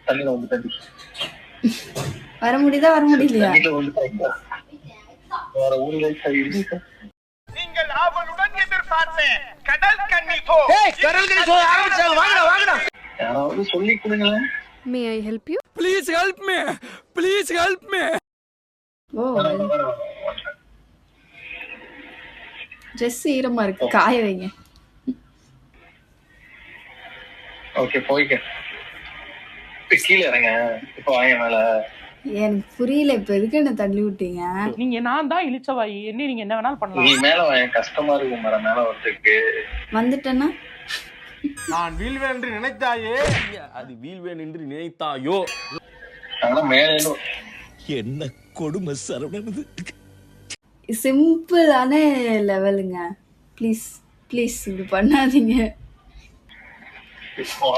தண்ணியில வந்து தண்ணி வர முடியுதா வர முடியலையா? தண்ணியில வந்து வேற ஊர்ல நீங்கள் ஆவலுடன் எதிர்பார்த்தேன் கடல் கன்னி போ. கடல் கன்னி போ ஆரம்பிச்சாங்க. வாங்கடா வாங்கடா. யாராவது சொல்லி கொடுங்களேன். May I help you? Please help me. Please help me. Oh dress ஈரமா இருக்கு, காய வைங்க. ஓகே போய்க்க. கீழே இறங்க. இப்போ வாங்க மேல. எனக்கு புரியல, இப்ப எதுக்கு என்ன தள்ளி விட்டீங்க? நீங்க நான் தான் இழிச்சவாயி, என்ன நீங்க என்ன வேணாலும் பண்ணலாம். நீ மேல வாங்க, கஷ்டமா இருக்கும் மேல வரதுக்கு. வந்துட்டேன்னா நான் வீழ்வேன் என்று நினைத்தாயே, அது வீழ்வேன் என்று நினைத்தாயோ. ஆனா மேல என்ன கொடுமை சரவணன். சிம்பிளான லெவலுங்க. ப்ளீஸ் ப்ளீஸ் இப்படி பண்ணாதீங்க.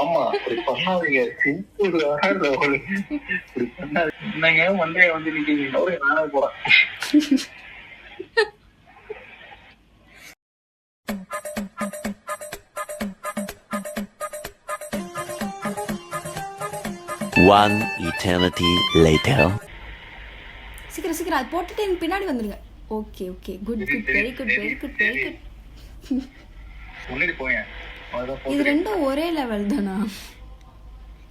ஆமா அப்படி பண்ணாதீங்க. சிம்பிளான லெவல் இப்படி பண்ணாதீங்க. என்னங்க மண்டைய வந்து நிக்கிறீங்க. ஒரு நானே போறேன். One eternity later. சீக்கிரம் சீக்கிரம் அது போட்டுட்டு எனக்கு பின்னாடி வந்துருங்க. Okay okay good good very good very good very good. முன்னாடி போங்க. இது ரெண்டும் ஒரே லெவல் தானா?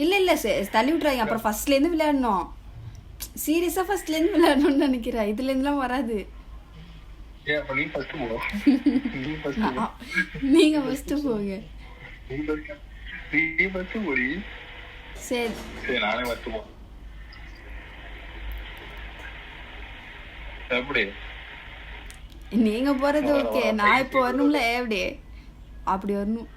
இல்ல இல்ல தள்ளி விட்டுறாங்க. அப்புறம் ஃபர்ஸ்ட்ல இருந்து விளையாடணும். சீரியஸா ஃபர்ஸ்ட்ல இருந்து விளையாடணும்னு நினைக்கிறேன். இதுல இருந்துலாம் வராது. நீ ஃபர்ஸ்ட் போ. நீங்க ஃபர்ஸ்ட் போங்க. நீ ஃபர்ஸ்ட் போடி. சரி சரி நானே ஃபர்ஸ்ட் போ. எப்படி நீங்க போறது ஓகே, நான் இப்போ வரணும்ல. எப்படி அப்படி வரணும்.